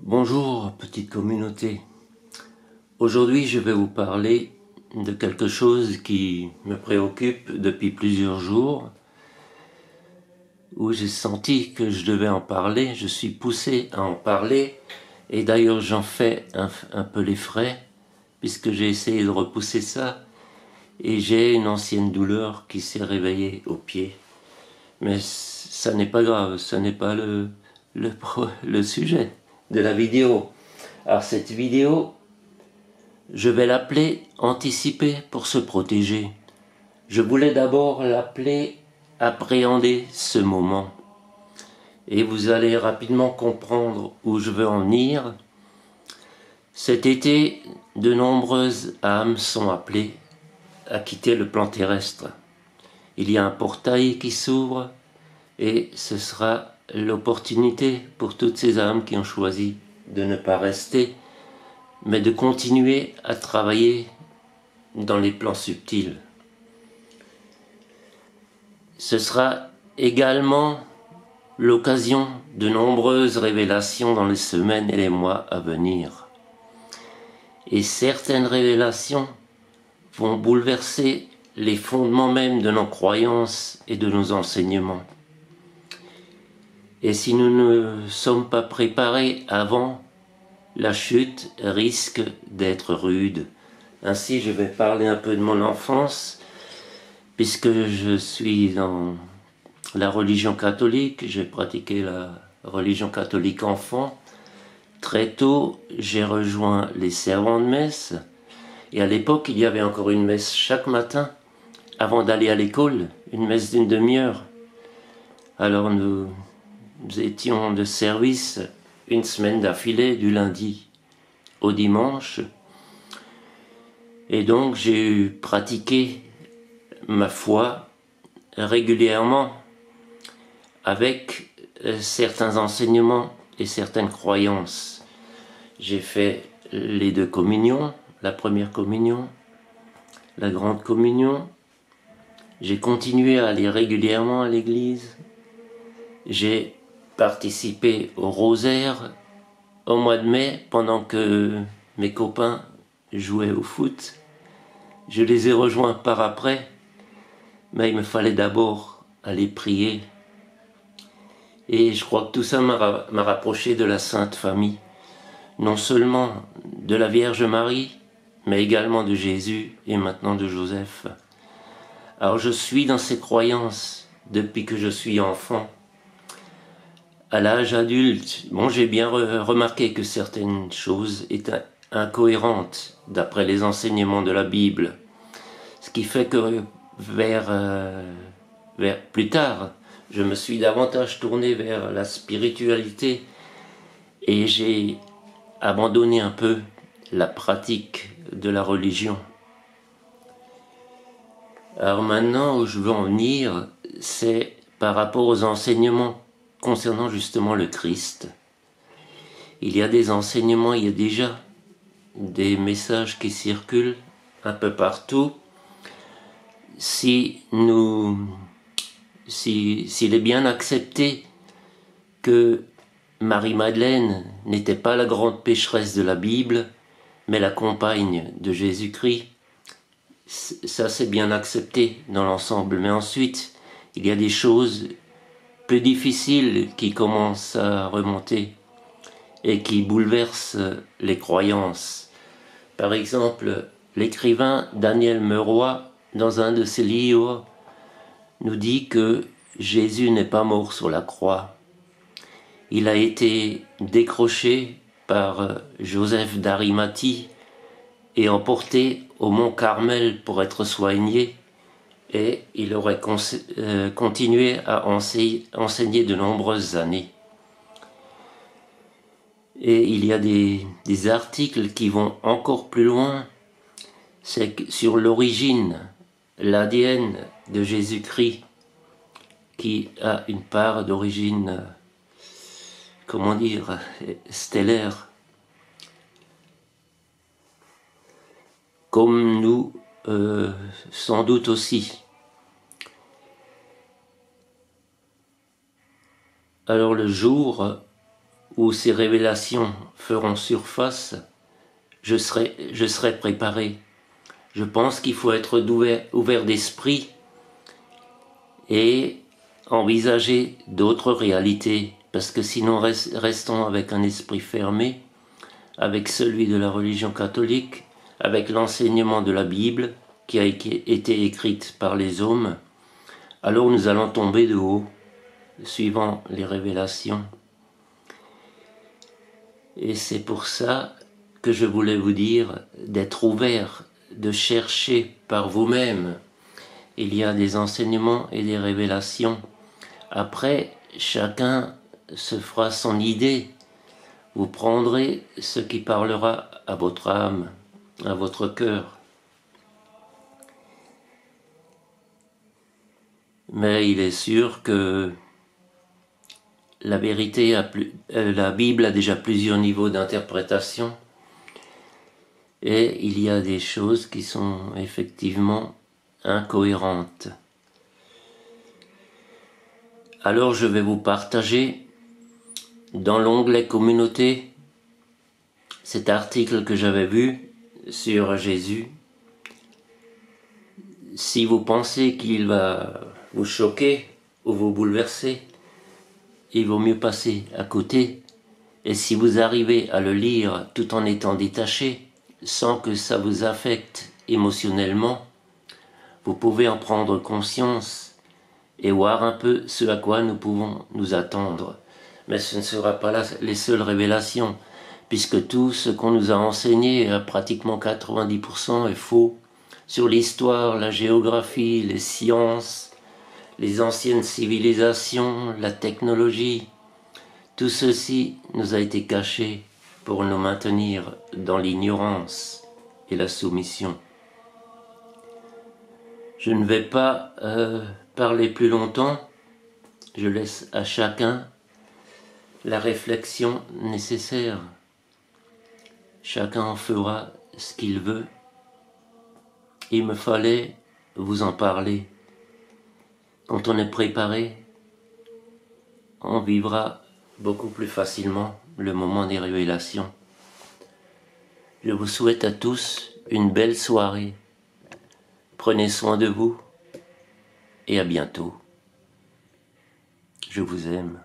Bonjour petite communauté. Aujourd'hui je vais vous parler de quelque chose qui me préoccupe depuis plusieurs jours, où j'ai senti que je devais en parler, je suis poussé à en parler, et d'ailleurs j'en fais un peu les frais, puisque j'ai essayé de repousser ça, et j'ai une ancienne douleur qui s'est réveillée au pied. Mais ça n'est pas grave, ça n'est pas le sujet de la vidéo. Alors cette vidéo, je vais l'appeler « Anticiper pour se protéger ». Je voulais d'abord l'appeler « Appréhender ce moment ». Et vous allez rapidement comprendre où je veux en venir. Cet été, de nombreuses âmes sont appelées à quitter le plan terrestre. Il y a un portail qui s'ouvre et ce sera l'opportunité pour toutes ces âmes qui ont choisi de ne pas rester, mais de continuer à travailler dans les plans subtils. Ce sera également l'occasion de nombreuses révélations dans les semaines et les mois à venir. Et certaines révélations vont bouleverser les fondements même de nos croyances et de nos enseignements. Et si nous ne sommes pas préparés avant, la chute risque d'être rude. Ainsi, je vais parler un peu de mon enfance, puisque je suis dans la religion catholique, j'ai pratiqué la religion catholique enfant. Très tôt, j'ai rejoint les servants de messe, et à l'époque, il y avait encore une messe chaque matin, avant d'aller à l'école, une messe d'une demi-heure. Alors nous étions de service une semaine d'affilée, du lundi au dimanche, et donc j'ai pratiqué ma foi régulièrement avec certains enseignements et certaines croyances. J'ai fait les deux communions, la première communion, la grande communion. J'ai continué à aller régulièrement à l'église. J'ai participé au rosaire au mois de mai pendant que mes copains jouaient au foot. Je les ai rejoints par après, mais il me fallait d'abord aller prier. Et je crois que tout ça m'a rapproché de la Sainte Famille, non seulement de la Vierge Marie, mais également de Jésus et maintenant de Joseph. Alors je suis dans ces croyances depuis que je suis enfant. À l'âge adulte, j'ai bien remarqué que certaines choses étaient incohérentes d'après les enseignements de la Bible. Ce qui fait que vers plus tard, je me suis davantage tourné vers la spiritualité et j'ai abandonné un peu la pratique de la religion. Alors maintenant, où je veux en venir, c'est par rapport aux enseignements concernant justement le Christ. Il y a des enseignements, il y a déjà des messages qui circulent un peu partout. S'il est bien accepté que Marie-Madeleine n'était pas la grande pécheresse de la Bible, mais la compagne de Jésus-Christ, ça c'est bien accepté dans l'ensemble. Mais ensuite, il y a des choses plus difficiles qui commencent à remonter et qui bouleversent les croyances. Par exemple, l'écrivain Daniel Meurois, dans un de ses livres, nous dit que Jésus n'est pas mort sur la croix. Il a été décroché par Joseph d'Arimathie et emporté au mont Carmel pour être soigné, et il aurait continué à enseigner de nombreuses années. Et il y a des articles qui vont encore plus loin, c'est sur l'origine, l'ADN de Jésus-Christ, qui a une part d'origine, stellaire. Comme nous, sans doute aussi. Alors le jour où ces révélations feront surface, je serai préparé. Je pense qu'il faut être ouvert d'esprit et envisager d'autres réalités, parce que sinon restons avec un esprit fermé, avec celui de la religion catholique, avec l'enseignement de la Bible qui a été écrite par les hommes, alors nous allons tomber de haut, suivant les révélations. Et c'est pour ça que je voulais vous dire d'être ouvert, de chercher par vous-même. Il y a des enseignements et des révélations. Après, chacun se fera son idée. Vous prendrez ce qui parlera à votre âme, à votre cœur. Mais il est sûr que la vérité la Bible a déjà plusieurs niveaux d'interprétation et il y a des choses qui sont effectivement incohérentes. Alors je vais vous partager dans l'onglet communauté cet article que j'avais vu sur Jésus. Si vous pensez qu'il va vous choquer ou vous bouleverser, il vaut mieux passer à côté. Et si vous arrivez à le lire tout en étant détaché, sans que ça vous affecte émotionnellement, vous pouvez en prendre conscience et voir un peu ce à quoi nous pouvons nous attendre. Mais ce ne sera pas là les seules révélations, puisque tout ce qu'on nous a enseigné, à pratiquement 90%, est faux, sur l'histoire, la géographie, les sciences, les anciennes civilisations, la technologie. Tout ceci nous a été caché pour nous maintenir dans l'ignorance et la soumission. Je ne vais pas parler plus longtemps, je laisse à chacun la réflexion nécessaire. Chacun en fera ce qu'il veut. Il me fallait vous en parler. Quand on est préparé, on vivra beaucoup plus facilement le moment des révélations. Je vous souhaite à tous une belle soirée. Prenez soin de vous et à bientôt. Je vous aime.